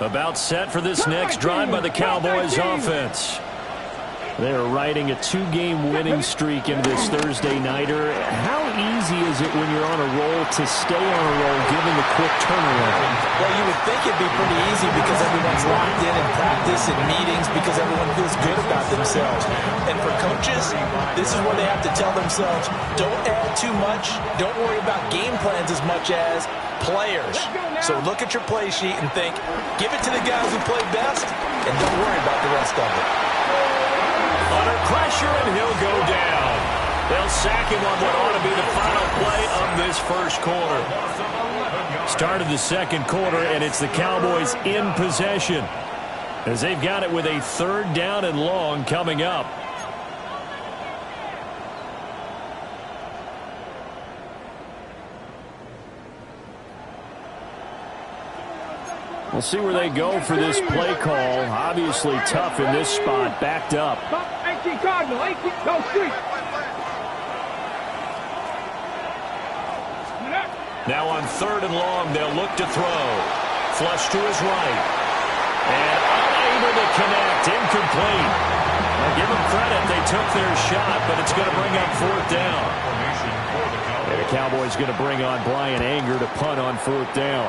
About set for this next drive by the Cowboys offense. They're riding a two-game winning streak into this Thursday nighter. How easy is it when you're on a roll to stay on a roll given the quick turnaround? Well, you would think it'd be pretty easy because everyone's locked in practice and meetings because everyone feels good about themselves. And for coaches, this is where they have to tell themselves, don't add too much, don't worry about game plans as much as players. So look at your play sheet and think, give it to the guys who play best, and don't worry about the rest of it. Under pressure, and he'll go down. They'll sack him on what ought to be the final play of this first quarter. Start of the second quarter, and it's the Cowboys in possession as they've got it with a 3rd down and long coming up. We'll see where they go for this play call. Obviously tough in this spot, backed up. 18 Cardinal, 18, go street. Now on 3rd and long, they'll look to throw. Flush to his right. And unable to connect, incomplete. Now give them credit, they took their shot, but it's going to bring up 4th down. And the Cowboys going to bring on Brian Anger to punt on 4th down.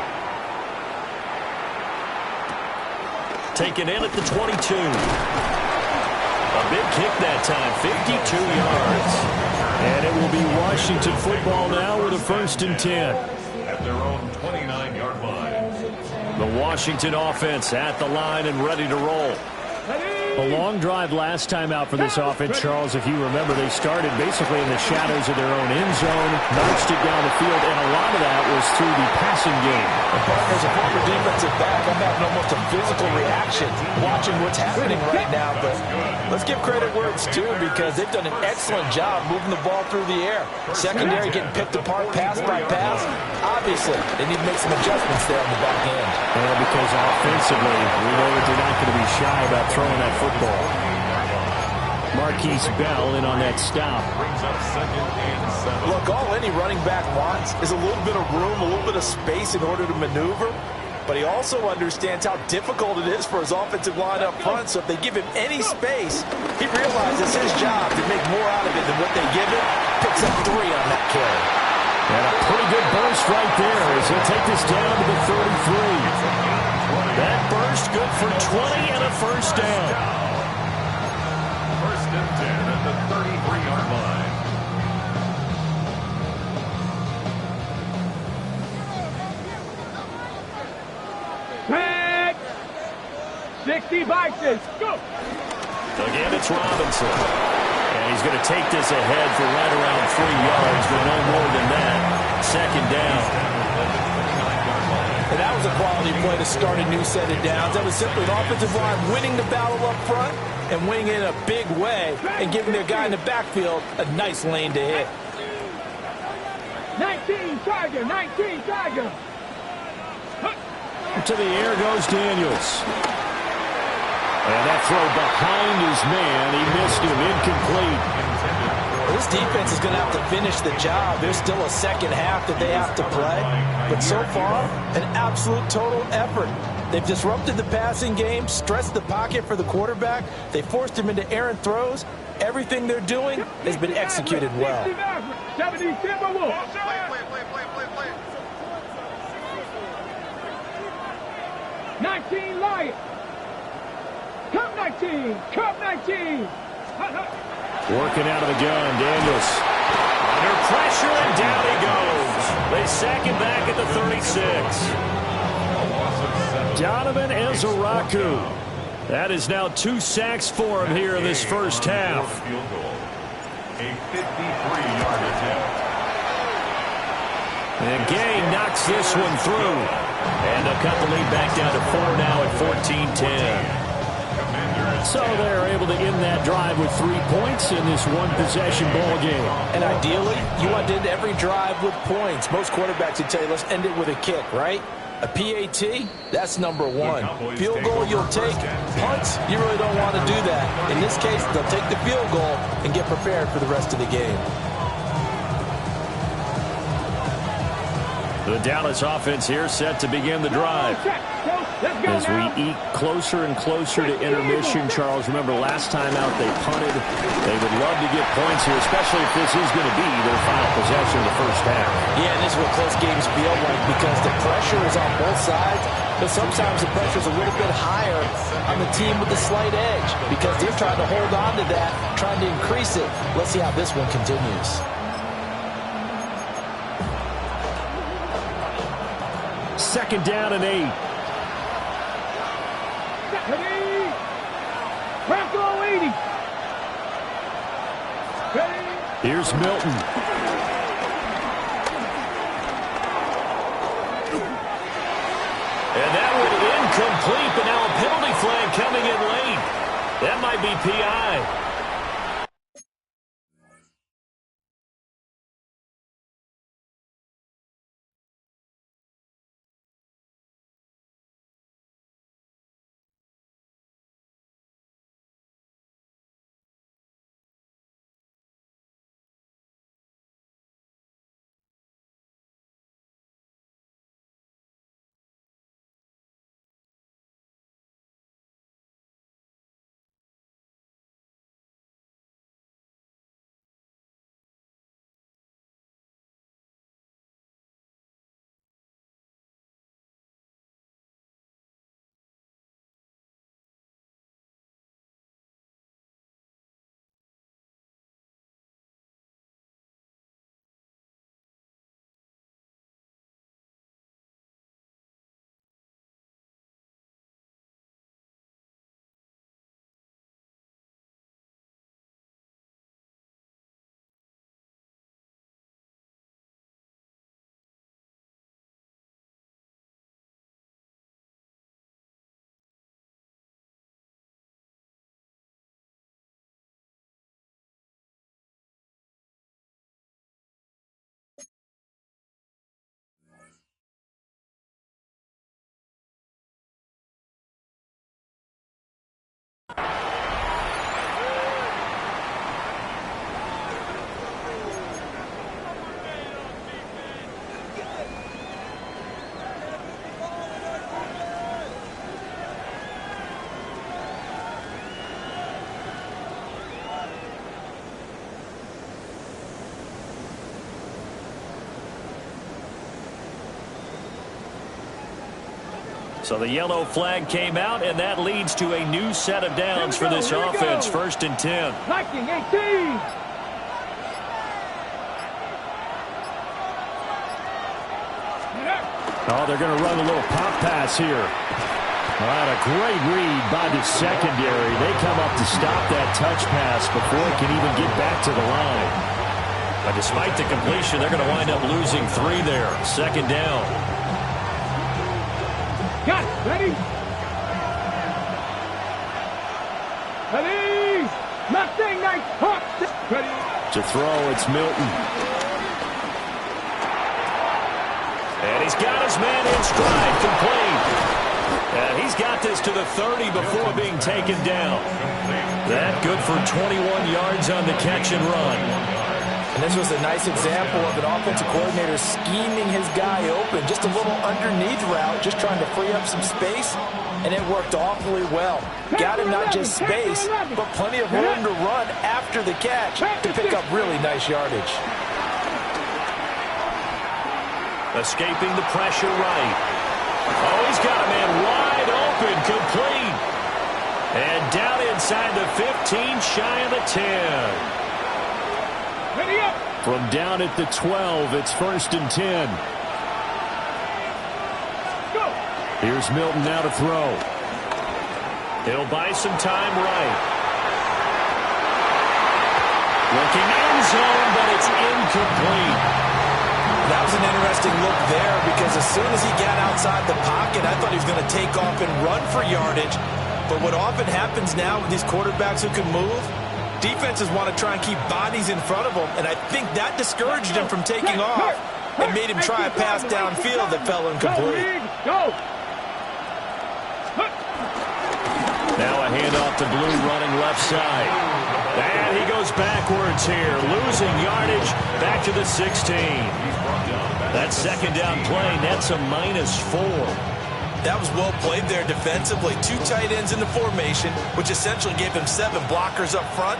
Taken in at the 22. A big kick that time, 52 yards. And it will be Washington football now with a 1st and 10. At their own 29-yard line. The Washington offense at the line and ready to roll. A long drive last time out for this offense, Charles. If you remember, they started basically in the shadows of their own end zone, marched it down the field, and a lot of that was through the passing game. As a former defensive back, I'm having almost a physical reaction watching what's happening right now. But let's give credit where it's due because they've done an excellent job moving the ball through the air. Secondary getting picked apart pass by pass. Obviously, they need to make some adjustments there on the back end. Well, because offensively, we know that they're not going to be shy about throwing that football. Marquise Bell in on that stop. Look, all any running back wants is a little bit of room, a little bit of space in order to maneuver. But he also understands how difficult it is for his offensive line up front. So if they give him any space, he realizes his job to make more out of it than what they give him. Picks up 3 on that carry. And a pretty good burst right there as he'll take this down to the 33. That burst good for 20 and a 1st down. 1st and 10 at the 33-yard line. Back. 60 Vikings, go. Again, it's Robinson. And he's going to take this ahead for right around 3 yards, but no more than that. 2nd down. And that was a quality play to start a new set of downs. That was simply an offensive line winning the battle up front and winning it in a big way and giving their guy in the backfield a nice lane to hit. 19 Tiger, 19 Tiger. To the air goes Daniels. And that throw behind his man. He missed him, incomplete. This defense is going to have to finish the job. There's still a second half that they have to play. But so far, an absolute total effort. They've disrupted the passing game, stressed the pocket for the quarterback. They forced him into errant throws. Everything they're doing has been executed well. 19 Lions. Cup 19. Cup 19. Working out of the gun, Daniels. Under pressure, and down he goes. They sack him back at the 36. Donovan Ezeraku. That is now 2 sacks for him here in this first half. A 53-yard attempt. And Gay knocks this one through. And they'll cut the lead back down to 4 now at 14-10. So they're able to end that drive with 3 points in this one-possession ball game. And ideally, you want to end every drive with points. Most quarterbacks would tell you, let's end it with a kick, right? A PAT, that's number 1. Field goal you'll take. Punts, you really don't want to do that. In this case, they'll take the field goal and get prepared for the rest of the game. The Dallas offense here set to begin the drive. As we eke closer and closer to intermission, Charles, remember last time out they punted. They would love to get points here, especially if this is going to be their final possession of the first half. Yeah, and this is what close games feel like because the pressure is on both sides, but sometimes the pressure is a little bit higher on the team with the slight edge because they're trying to hold on to that, trying to increase it. Let's see how this one continues. Second down and 8. Bronco 80. Here's Milton. And that one incomplete, but now a penalty flag coming in late. That might be PI. So the yellow flag came out, and that leads to a new set of downs for this offense. First and 10. Viking 18. Oh, they're going to run a little pop pass here. All right, a great read by the secondary. They come up to stop that touch pass before it can even get back to the line. But despite the completion, they're going to wind up losing 3 there. Second down. Got it. Ready? Ready? Mustang nice hawk. Ready? To throw, it's Milton. And he's got his man in stride, complete. And he's got this to the 30 before being taken down. That good for 21 yards on the catch and run. And this was a nice example of an offensive coordinator scheming his guy open. Just a little underneath route, just trying to free up some space, and it worked awfully well. Got him not just space, but plenty of room to run after the catch to pick up really nice yardage. Escaping the pressure right. Oh, he's got a man wide open, complete. And down inside the 15, shy of the 10. From down at the 12, it's first and 10. Go. Here's Milton now to throw. He'll buy some time right. Looking end zone, but it's incomplete. That was an interesting look there because as soon as he got outside the pocket, I thought he was going to take off and run for yardage. But what often happens now with these quarterbacks who can move, defenses want to try and keep bodies in front of them, and I think that discouraged him from taking off and made him try a pass downfield that fell incomplete. Go. Now a handoff to Blue running left side. And he goes backwards here, losing yardage back to the 16. That that second down play nets a -4. That was well played there defensively. 2 tight ends in the formation, which essentially gave him 7 blockers up front.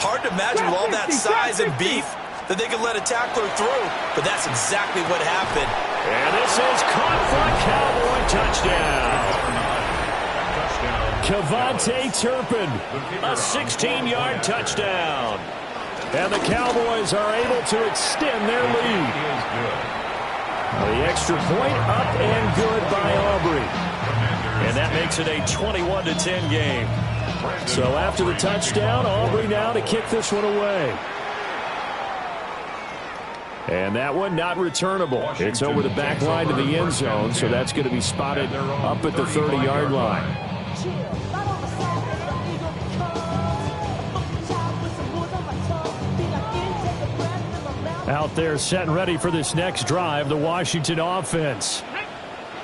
Hard to imagine with all that size and beef that they could let a tackler through, but that's exactly what happened. And this is caught for a Cowboy touchdown. Cavante Turpin, a 16-yard touchdown. And the Cowboys are able to extend their lead. The extra point up and good by Aubrey. And that makes it a 21-10 game. So after the touchdown, Aubrey now to kick this one away. And that one not returnable. It's over the back line to the end zone, so that's going to be spotted up at the 30-yard line. Out there set and ready for this next drive, the Washington offense.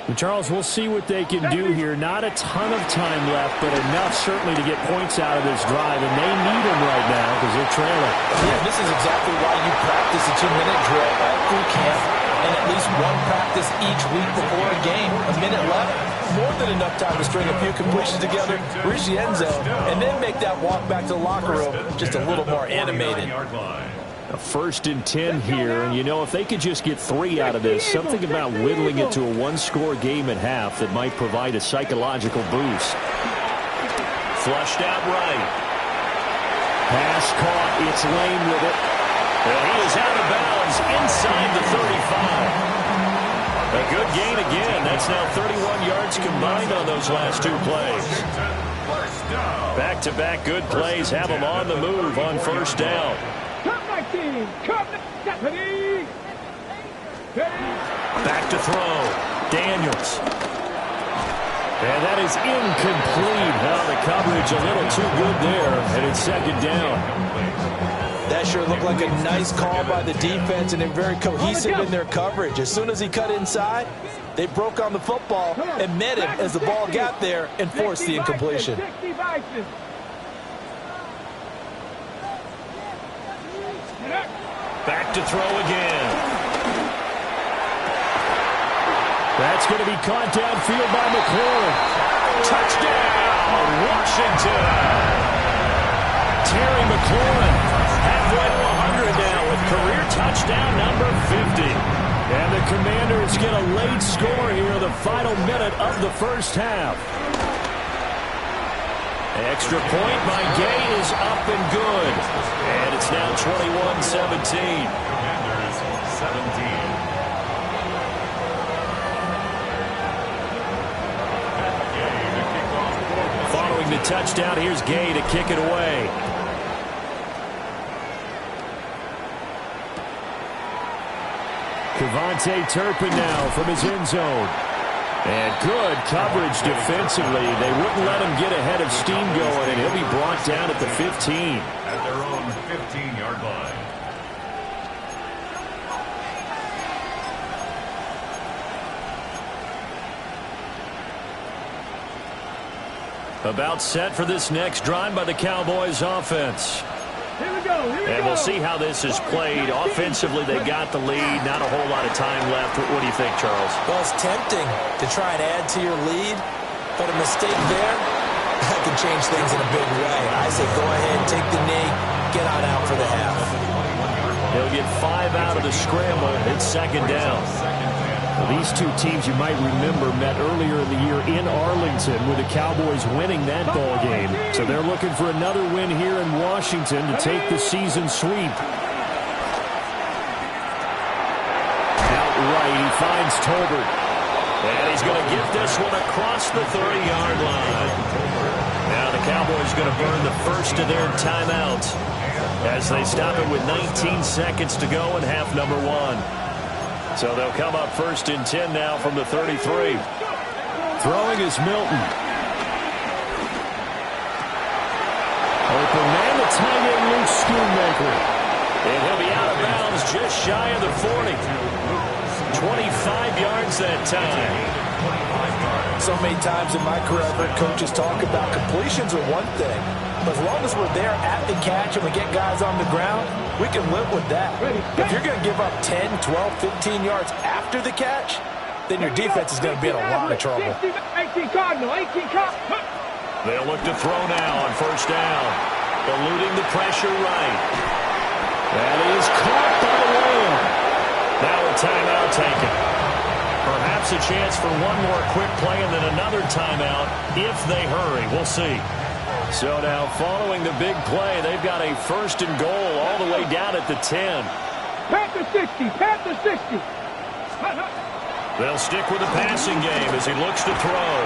And Charles, we'll see what they can do here. Not a ton of time left, but enough certainly to get points out of this drive, and they need them right now because they're trailing. Yeah, this is exactly why you practice a 2-minute drill all through camp and at least one practice each week before a game. A minute left, more than enough time to string a few completions together, reach the end zone, and then make that walk back to the locker room just a little more animated. A 1st and 10 here, and you know, if they could just get 3 out of this, something about whittling it to a 1-score game at half that might provide a psychological boost. Flushed out right. Pass caught, it's Lane with it. And he is out of bounds inside the 35. A good gain again. That's now 31 yards combined on those last 2 plays. Back-to-back good plays have them on the move on 1st down. Back to throw. Daniels. And that is incomplete. Now the coverage a little too good there, and it's 2nd down. That sure looked like a nice call by the defense, and they're very cohesive in their coverage. As soon as he cut inside, they broke on the football and met him as the ball got there and forced the incompletion. Back to throw again. That's going to be caught downfield by McLaurin. Touchdown, Washington. Terry McLaurin halfway to 100 now with career touchdown number 50. And the Commanders get a late score here in the final minute of the 1st half. Extra point by Gay is up and good. And it's now 21-17. Commanders 17. Following the touchdown, here's Gay to kick it away. Cavante Turpin now from his end zone. And good coverage defensively. They wouldn't let him get ahead of steam going, and he'll be brought down at the 15. At their own 15-yard line. About set for this next drive by the Cowboys offense. And we'll see how this is played. Offensively, they got the lead. Not a whole lot of time left. What do you think, Charles? Well, it's tempting to try and add to your lead, but a mistake there, that can change things in a big way. I say go ahead, take the knee, get on out for the half. He'll get 5 out of the scramble. It's 2nd down. Well, these two teams, you might remember, met earlier in the year in Arlington with the Cowboys winning that ball game. So they're looking for another win here in Washington to take the season sweep. Out right, he finds Tolbert. And he's going to get this one across the 30-yard line. Now the Cowboys going to burn the first of their timeouts as they stop it with 19 seconds to go in half number 1. So they'll come up 1st and 10 now from the 33. Throwing is Milton. Open man, the tight end Luke Schoonmaker. And he'll be out of bounds just shy of the 40. 25 yards that time. So many times in my career, I've heard coaches talk about completions are one thing, But as long as we're there at the catch and we get guys on the ground, we can live with that. If you're going to give up 10, 12, 15 yards after the catch, then your defense is going to be in a lot of trouble. 18 Cardinal, 18 Cardinal. They'll look to throw now on first down. Eluding the pressure right. That is caught by Lamb. Now a timeout taken. Perhaps a chance for one more quick play and then another timeout if they hurry. We'll see. So now following the big play, they've got a first and goal all the way down at the 10. Panther 60, Panther 60. They'll stick with the passing game as he looks to throw.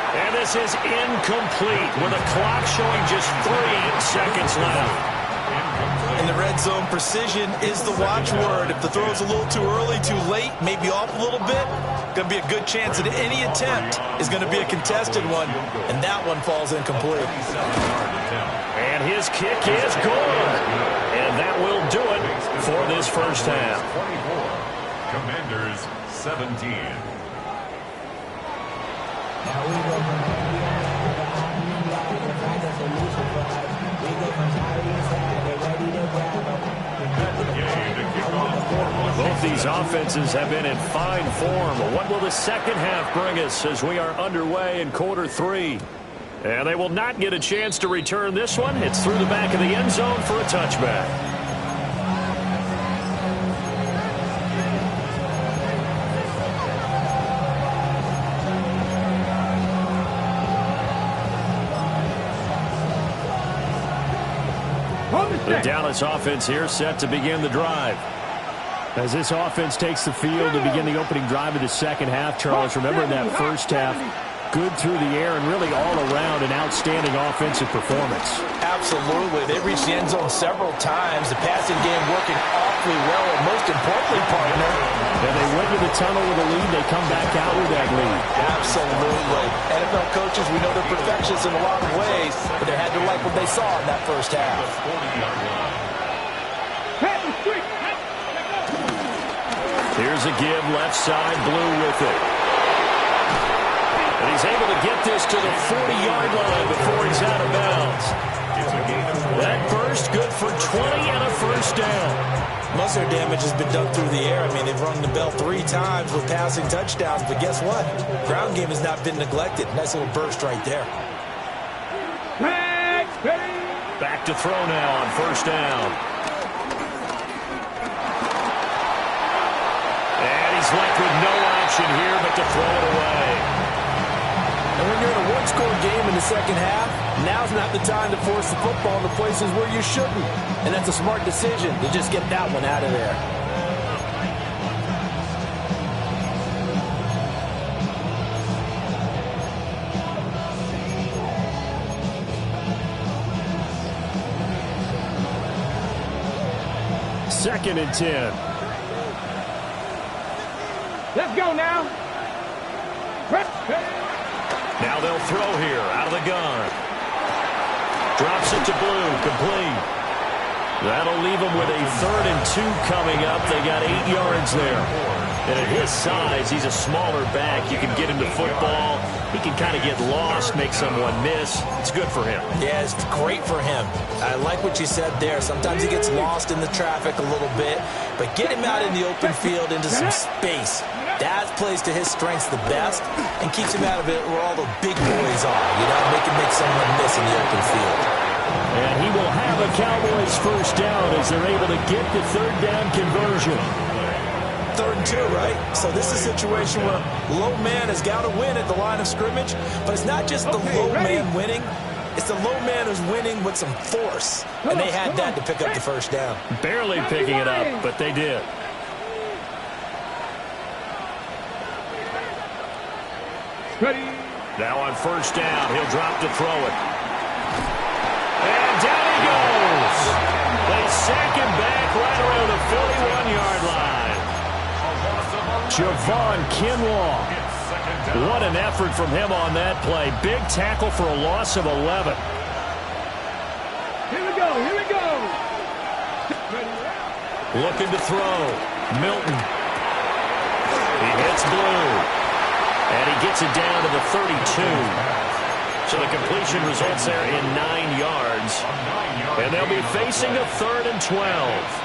And this is incomplete with a clock showing just 3 seconds left. In the red zone, precision is the watchword. If the throw's a little too early, too late, maybe off a little bit, going to be a good chance that any attempt is going to be a contested one, and that one falls incomplete. And his kick is good. And that will do it for this first half. 24, Commanders 17. Now we go from we go from inside, they ready to grab Both these offenses have been in fine form. What will the second half bring us as we are underway in quarter 3? And they will not get a chance to return this one. It's through the back of the end zone for a touchback. The Dallas offense here set to begin the drive. As this offense takes the field to begin the opening drive of the second half, Charles, remember in that first half, good through the air and really all around an outstanding offensive performance. Absolutely. They reached the end zone several times. The passing game working awfully well, and most importantly, partner, and they went to the tunnel with a lead. They come back out with that lead. Absolutely. NFL coaches, we know they're perfectionists in a lot of ways, but they had to like what they saw in that first half. Here's a give, left side, Blue with it. And he's able to get this to the 40-yard line before he's out of bounds. That burst good for 20 and a first down. Most of their damage has been done through the air. I mean, they've rung the bell 3 times with passing touchdowns, but guess what? Ground game has not been neglected. Nice little burst right there. Back to throw now on first down. And he's left with no option here but to throw it away. And when you're in a one-score game in the second half, now's not the time to force the football to places where you shouldn't. And that's a smart decision to just get that one out of there. Second and 10. Let's go now. Now they'll throw here out of the gun. Drops it to Blue, complete. That'll leave them with a 3rd and 2 coming up. They got 8 yards there. And at his size, he's a smaller back. You can get him to football. He can kind of get lost, make someone miss. It's good for him. Yeah, it's great for him. I like what you said there. Sometimes he gets lost in the traffic a little bit, but get him out in the open field into some space. That plays to his strengths the best and keeps him out of it where all the big boys are. You know, make someone miss in the open field. And he will have a Cowboys first down as they're able to get the 3rd down conversion. 3rd and 2, right? So this is a situation where low man has got to win at the line of scrimmage, but it's not just the low man winning. It's the low man who's winning with some force, and they had that to pick up the first down. Barely picking it up, but they did. Now on first down, he'll drop to throw it. And down he goes. They sack him back right around the 41-yard line. Javon Kinlaw. What an effort from him on that play. Big tackle for a loss of 11. Here we go, here we go. Looking to throw. Milton. He hits Blue. And he gets it down to the 32. So the completion results there in 9 yards. And they'll be facing a 3rd and 12.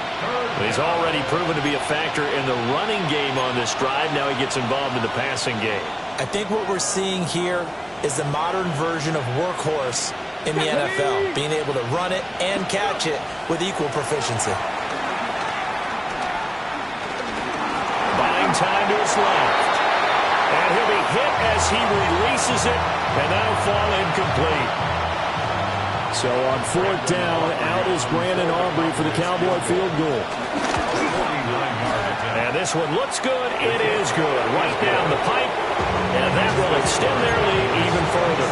He's already proven to be a factor in the running game on this drive. Now he gets involved in the passing game. I think what we're seeing here is the modern version of workhorse in the NFL, being able to run it and catch it with equal proficiency. Buying time to his left. And he'll be hit as he releases it, and that'll fall incomplete. So on 4th down, out is Brandon Aubrey for the Cowboy field goal. And this one looks good. It is good. Right down the pipe. And that will extend their lead even further.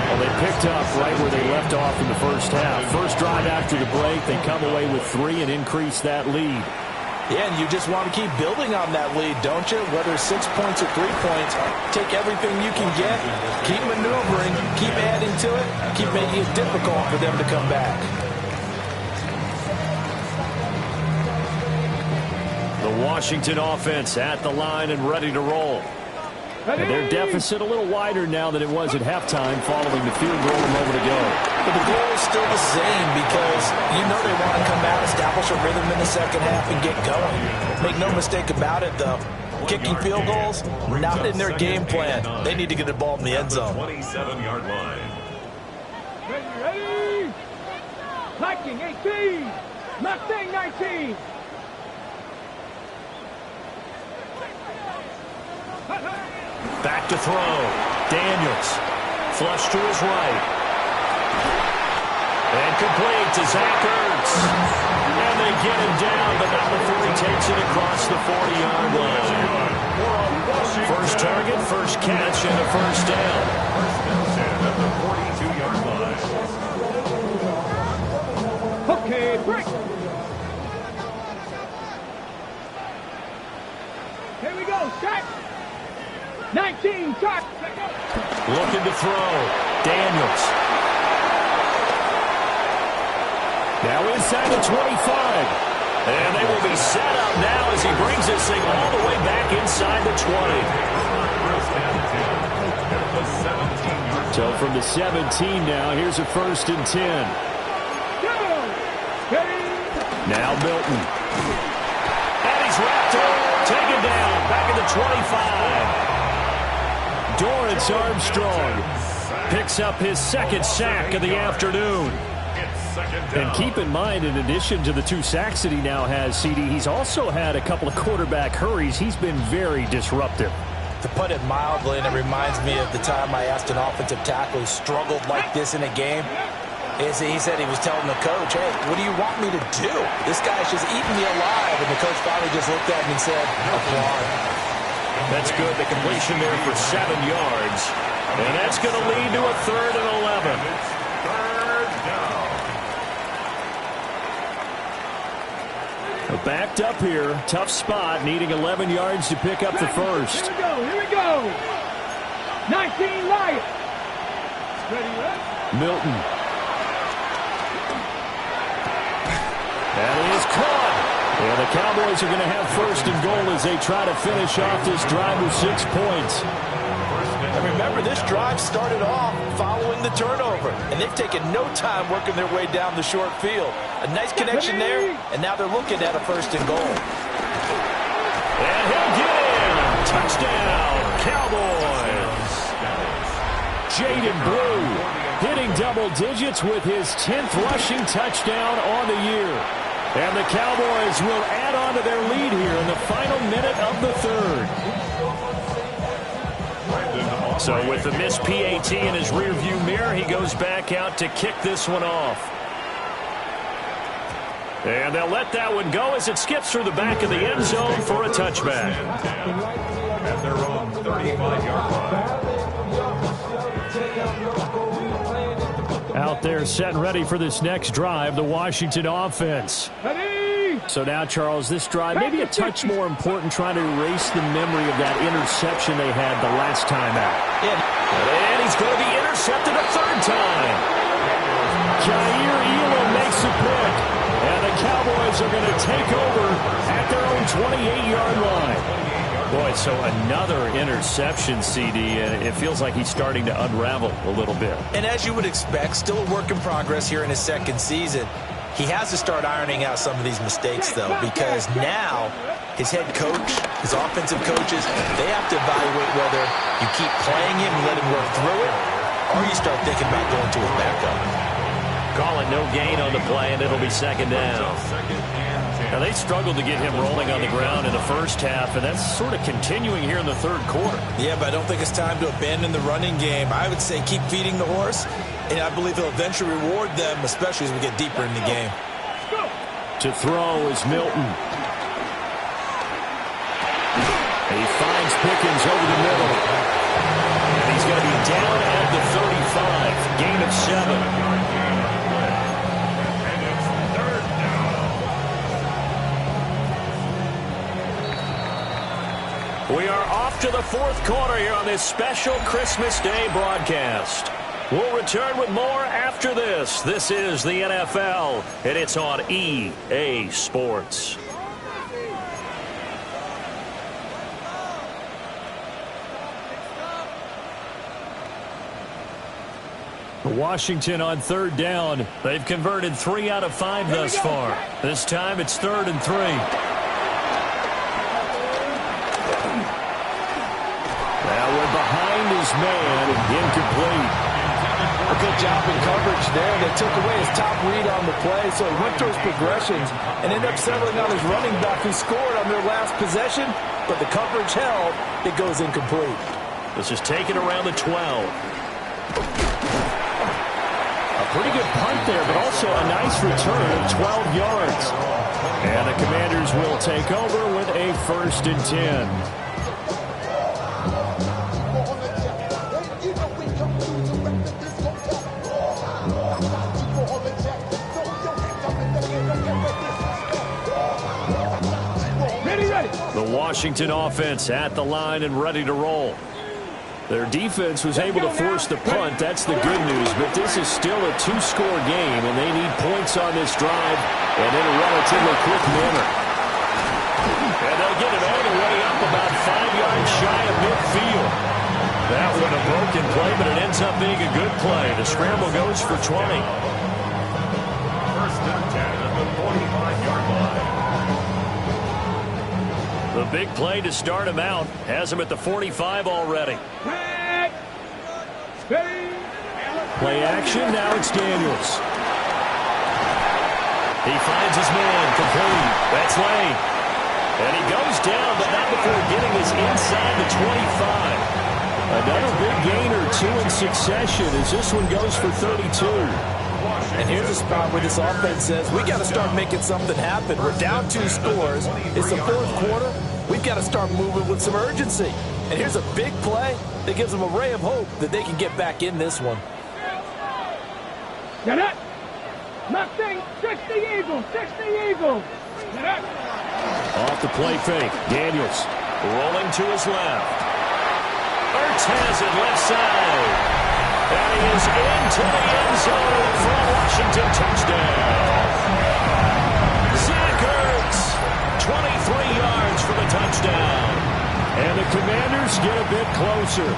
Well, they picked up right where they left off in the first half. First drive after the break, they come away with 3 and increase that lead. Yeah, and you just want to keep building on that lead, don't you? Whether 6 points or 3 points, take everything you can get, keep maneuvering, keep adding to it, keep making it difficult for them to come back. The Washington offense at the line and ready to roll. And their deficit a little wider now than it was at halftime following the field goal a moment ago. But the goal is still the same because you know they want to come out, establish a rhythm in the second half, and get going. Make no mistake about it, though. Kicking field goals, not in their game plan. They need to get the ball in the end zone. 27-yard line. Ready? Viking 18. Mustang 19. Back to throw. Daniels. Flush to his right. And complete to Zach Ertz. And they get him down, but not before he takes it across the 40-yard line. First target, first catch, and a first down. At the 42-yard line. Okay, break. Here we go, start. 19, start. Looking to throw. Daniels. Now inside the 25. And they will be set up now as he brings this thing all the way back inside the 20. So from the 17 now, here's a 1st and 10. Now Milton. And he's wrapped up. Taken down. Back at the 25. Dorrance Armstrong picks up his 2nd sack of the afternoon. And keep in mind, in addition to the 2 sacks that he now has, CD, he's also had a couple of quarterback hurries. He's been very disruptive. To put it mildly, and it reminds me of the time I asked an offensive tackle who struggled like this in a game, is he said he was telling the coach, hey, what do you want me to do? This guy's just eating me alive. And the coach finally just looked at him and said, applaud. That's good. The completion there for 7 yards. And that's going to lead to a 3rd and 11. Backed up here. Tough spot. Needing 11 yards to pick up the first. Here we go. Here we go. 19 Lions. Ready, right? Milton. That is caught. And the Cowboys are going to have 1st and goal as they try to finish off this drive with 6 points. And remember, this drive started off following the turnover, and they've taken no time working their way down the short field. A nice connection there, and now they're looking at a 1st and goal. And he'll get in. Touchdown, Cowboys. Jaden Blue hitting double digits with his 10th rushing touchdown on the year. And the Cowboys will add on to their lead here in the final minute of the 3rd. So with the missed PAT in his rearview mirror, he goes back out to kick this one off. And they'll let that one go as it skips through the back of the end zone for a touchback. At their own 35-yard line. Out there set and ready for this next drive, the Washington offense. Ready? So now, Charles, this drive maybe a touch more important, trying to erase the memory of that interception they had the last time out. And he's going to be intercepted a 3rd time. Jair Elam makes a pick, and the Cowboys are going to take over at their own 28-yard line. Boy, so another interception, CD, and it feels like he's starting to unravel a little bit. And as you would expect, still a work in progress here in his second season. He has to start ironing out some of these mistakes, though, because now his head coach, his offensive coaches, they have to evaluate whether you keep playing him and let him work through it, or you start thinking about going to his backup. Call it no gain on the play, and it'll be second down. Now, they struggled to get him rolling on the ground in the first half, and that's sort of continuing here in the third quarter. Yeah, but I don't think it's time to abandon the running game. I would say keep feeding the horse, and I believe he'll eventually reward them, especially as we get deeper in the game. To throw is Milton. He finds Pickens over the middle. And he's going to be down at the 35. Gain of 7. We are off to the fourth quarter here on this special Christmas Day broadcast. We'll return with more after this. This is the NFL, and it's on EA Sports. Washington on third down. They've converted 3 out of 5 thus far. This time it's 3rd and 3. Behind his man, incomplete. A good job in coverage there. They took away his top read on the play, so he went through his progressions and ended up settling on his running back who scored on their last possession, but the coverage held. It goes incomplete. This is taken around the 12. A pretty good punt there, but also a nice return of 12 yards. And the Commanders will take over with a 1st and 10. The Washington offense at the line and ready to roll. Their defense was able to force the punt. That's the good news, but this is still a 2-score game, and they need points on this drive and in a relatively quick manner. And they'll get it all the way up about 5 yards shy of midfield. That one a broken play, but it ends up being a good play. The scramble goes for 20. 1st and 10 at the 45-yard line. The big play to start him out has him at the 45 already. Play action, now it's Daniels. He finds his man, complete. That's Lane. And he goes down, but not before getting his inside the 25. Another big gain or 2 in succession as this one goes for 32. And here's a spot where this offense says, we got to start making something happen. We're down 2 scores. It's the 4th quarter. We've got to start moving with some urgency. And here's a big play that gives them a ray of hope that they can get back in this one. Get it. Mustang, 60 Eagles, 60 Eagles. Get it. Off the play fake, Daniels rolling to his left. Ertz has it left side. And he is into the end zone for a Washington touchdown. Zach Ertz, 23 yards for the touchdown. And the Commanders get a bit closer.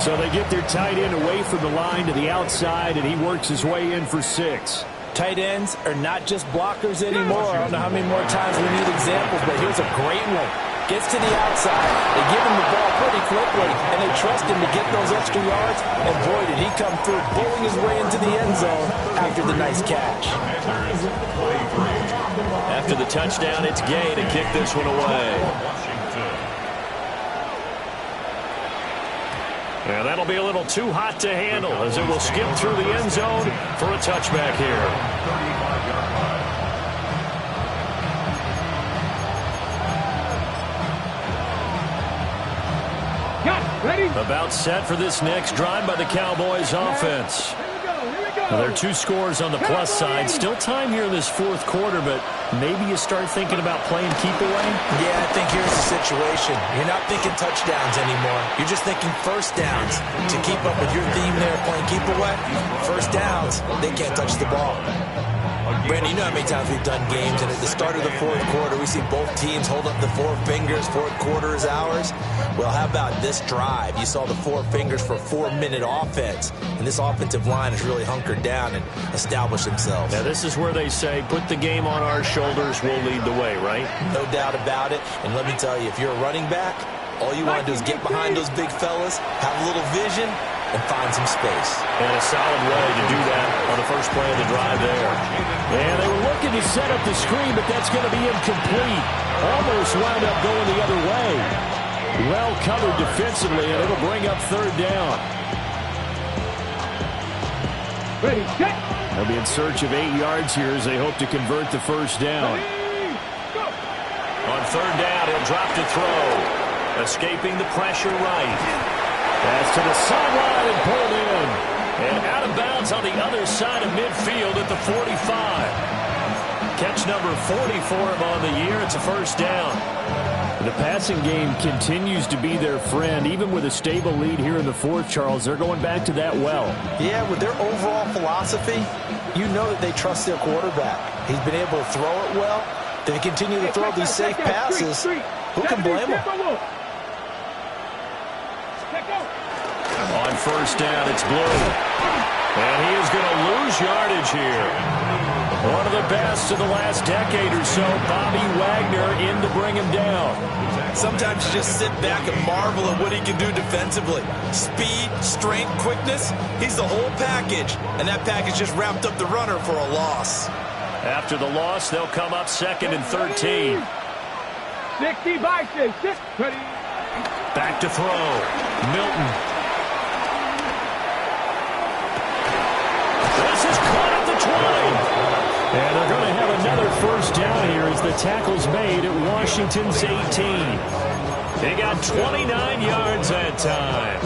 So they get their tight end away from the line to the outside, and he works his way in for 6. Tight ends are not just blockers anymore. I don't know how many more times we need examples, but here's a great one. Gets to the outside, they give him the ball pretty quickly, and they trust him to get those extra yards, and boy, did he come through, pulling his way into the end zone after the nice catch. After the touchdown, it's Gay to kick this one away. And that'll be a little too hot to handle as it will skip through the end zone for a touchback here. 35-yard line. Ready? About set for this next drive by the Cowboys offense. Now, there are 2 scores on the plus side. Still time here in this 4th quarter, but maybe you start thinking about playing keep away? Yeah, I think here's the situation. You're not thinking touchdowns anymore. You're just thinking first downs. To keep up with your theme there, playing keep away, first downs, they can't touch the ball. Brandon, you know how many times we've done games, and at the start of the fourth quarter, we see both teams hold up the four fingers, fourth quarter is ours. Well, how about this drive? You saw the four fingers for a 4-minute offense, and this offensive line has really hunkered down and established themselves. Now, this is where they say, put the game on our shoulders, we'll lead the way, right? No doubt about it, and let me tell you, if you're a running back, all you want to do is get behind those big fellas, have a little vision, and find some space. And a solid way to do that on the first play of the drive there. And they were looking to set up the screen, but that's going to be incomplete. Almost wound up going the other way. Well covered defensively, and it'll bring up third down. Ready, set. They'll be in search of 8 yards here as they hope to convert the first down. Ready, go. On third down, he'll drop to throw. Escaping the pressure right. Pass to the sideline and pulled in. And out of bounds on the other side of midfield at the 45. Catch number 40 for him on the year. It's a first down. The passing game continues to be their friend. Even with a stable lead here in the fourth, Charles, they're going back to that well. Yeah, with their overall philosophy, you know that they trust their quarterback. He's been able to throw it well. They continue to throw these safe passes. Who can blame them? On first down, it's Blue. And he is going to lose yardage here. One of the best of the last decade or so, Bobby Wagner in to bring him down. Sometimes you just sit back and marvel at what he can do defensively. Speed, strength, quickness, he's the whole package. And that package just wrapped up the runner for a loss. After the loss, they'll come up second and 13. 60 by 6. Ready. Back to throw. Milton. This is caught at the 20. And they're going to have another first down here as the tackle's made at Washington's 18. They got 29 yards that time.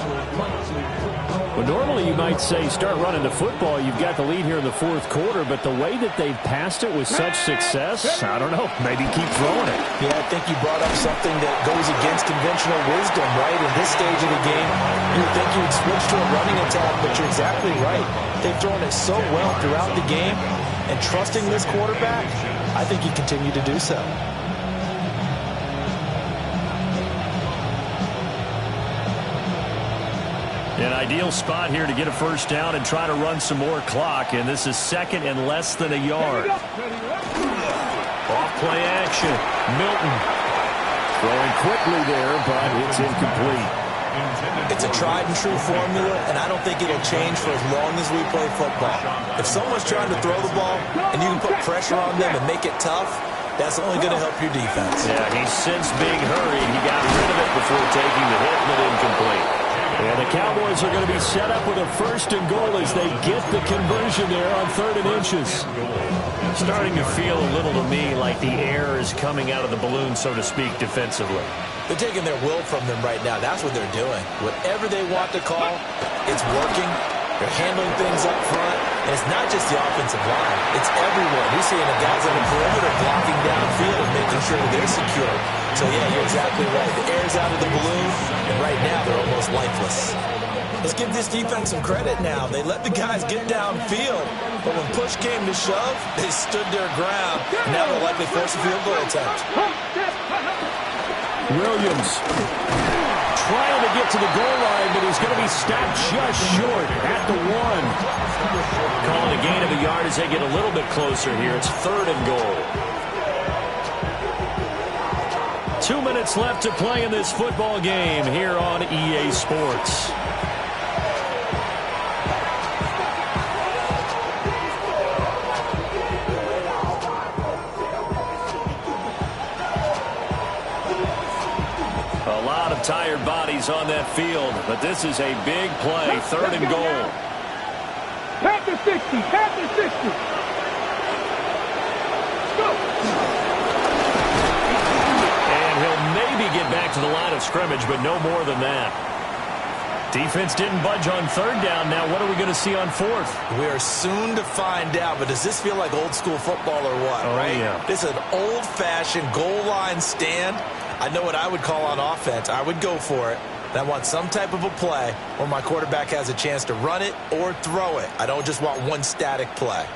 Well, normally you might say start running the football. You've got the lead here in the fourth quarter, but the way that they've passed it with such success, I don't know, maybe keep throwing it. Yeah, I think you brought up something that goes against conventional wisdom, right? In this stage of the game, you would think you would switch to a running attack, but you're exactly right. They've thrown it so well throughout the game, and trusting this quarterback, I think you continue to do so. An ideal spot here to get a first down and try to run some more clock, and this is second and less than a yard. Off play action. Milton. Throwing quickly there, but it's incomplete. It's a tried-and-true formula, and I don't think it'll change for as long as we play football. If someone's trying to throw the ball and you can put pressure on them and make it tough, that's only going to help your defense. Yeah, he's sensed being hurried. He got rid of it before taking the hit, but incomplete. And the Cowboys are going to be set up with a first and goal as they get the conversion there on 3rd and inches. Starting to feel a little to me like the air is coming out of the balloon, so to speak, defensively. They're taking their will from them right now. That's what they're doing. Whatever they want to call, it's working. They're handling things up front. And it's not just the offensive line. It's everyone. You're seeing the guys on the perimeter blocking downfield and making sure that they're secure. So, yeah, you're exactly right. The air's out of the balloon, and right now they're almost lifeless. Let's give this defense some credit now. They let the guys get downfield, but when push came to shove, they stood their ground. And now they'll likely force a field goal attempt. Williams trying to get to the goal line, but he's going to be stopped just short at the 1. Calling a gain of a yard as they get a little bit closer here. It's 3rd and goal. 2 minutes left to play in this football game here on EA Sports. A lot of tired bodies on that field, but this is a big play. 3rd and goal. Pat the 60. Pat the 60. Go. And he'll maybe get back to the line of scrimmage, but no more than that. Defense didn't budge on 3rd down. Now what are we going to see on 4th? We are soon to find out, but does this feel like old school football or what, right? Yeah. This is an old-fashioned goal line stand. I know what I would call on offense. I would go for it. And I want some type of a play where my quarterback has a chance to run it or throw it. I don't just want one static play.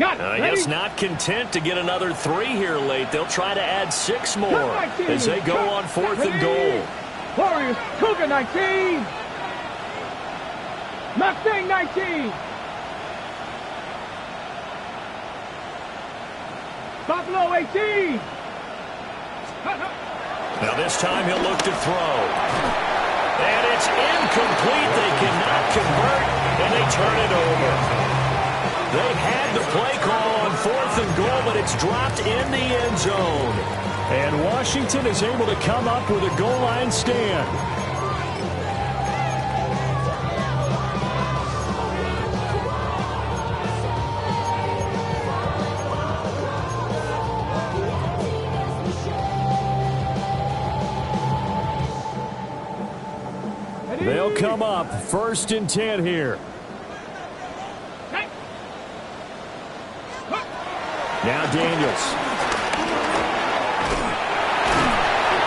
I guess not content to get another 3 here late. They'll try to add 6 more as they go on 4th and goal. Warriors, Cougar 19. Mustang 19. Buffalo 18. Now this time he'll look to throw. And it's incomplete. They cannot convert, and they turn it over. They had the play call on 4th and goal, but it's dropped in the end zone. And Washington is able to come up with a goal line stand. They'll come up 1st and 10 here. Now Daniels.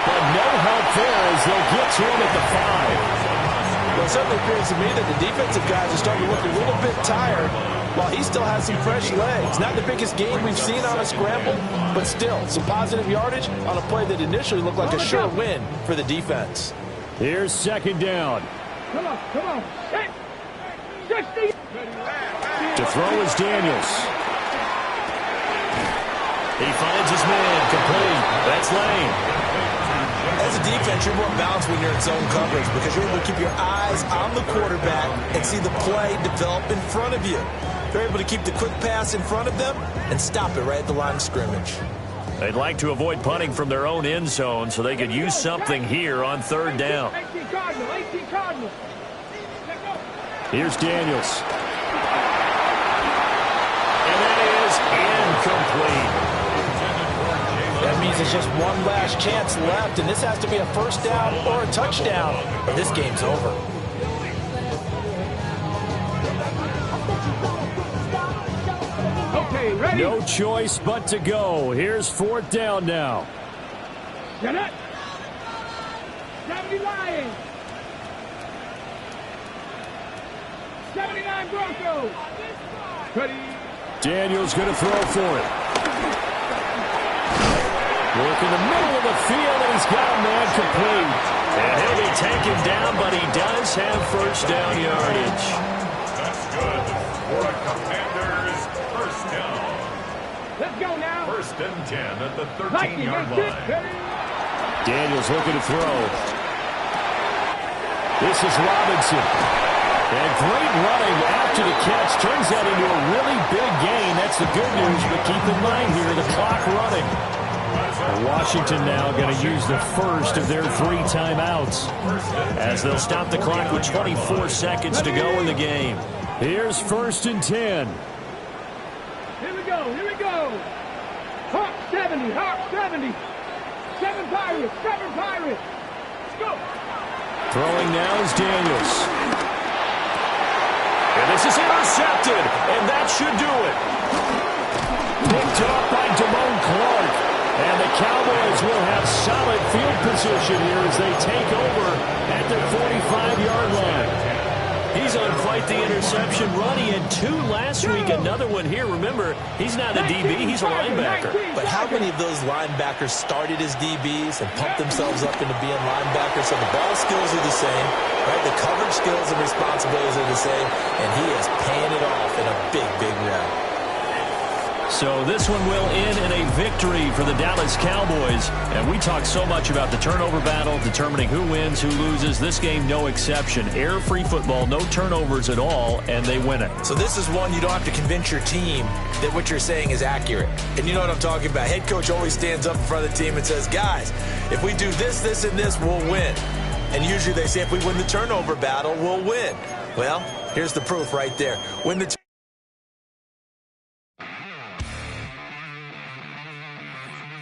But no help there as they'll get to him at the 5. Well, it certainly appears to me that the defensive guys are starting to look a little bit tired while he still has some fresh legs. Not the biggest game we've seen on a scramble, but still some positive yardage on a play that initially looked like a sure win for the defense. Here's 2nd down. Come on. 60. To throw is Daniels. He finds his man, complete. That's Lane. As a defense, you're more balanced when you're in zone coverage because you're able to keep your eyes on the quarterback and see the play develop in front of you. You're able to keep the quick pass in front of them and stop it right at the line of scrimmage. They'd like to avoid punting from their own end zone so they could use something here on 3rd down. 18 Cardinals. Here's Daniels. And that is incomplete. That means there's just one last chance left, and this has to be a 1st down or a touchdown, or this game's over. Okay, ready? No choice but to go. Here's 4th down now. Get it. 70 Lions. 79 Broncos. Ready. Daniels going to throw for it. Work in the middle of the field, and he's got a man complete. And he'll be taken down, but he does have 1st down yardage. That's good for a Commander's 1st down. Let's go now. 1st and 10 at the 13-yard line. Daniels looking to throw. This is Robinson. And great running after the catch. Turns that into a really big gain. That's the good news, but keep in mind here, the clock running. Washington now going to use the 1st of their 3 timeouts as they'll stop the clock with 24 seconds to go in the game. Here's 1st and 10. Here we go. Hawk 70. 7 Pirates. Let's go. Throwing now is Daniels. And this is intercepted, and that should do it. Picked up by Damone Clark. And the Cowboys will have solid field position here as they take over at their 45-yard line. He's on quite the interception run. He had 2 last week, another one here. Remember, he's not a DB, he's a linebacker. But how many of those linebackers started as DBs and pumped themselves up into being linebackers? So the ball skills are the same, right? The coverage skills and responsibilities are the same, and he is paying it off in a big, big way. So this one will end in a victory for the Dallas Cowboys. And we talk so much about the turnover battle, determining who wins, who loses. This game, no exception. Error-free football, no turnovers at all, and they win it. So this is one you don't have to convince your team that what you're saying is accurate. And you know what I'm talking about. Head coach always stands up in front of the team and says, guys, if we do this, this, and this, we'll win. And usually they say if we win the turnover battle, we'll win. Well, here's the proof right there. Win the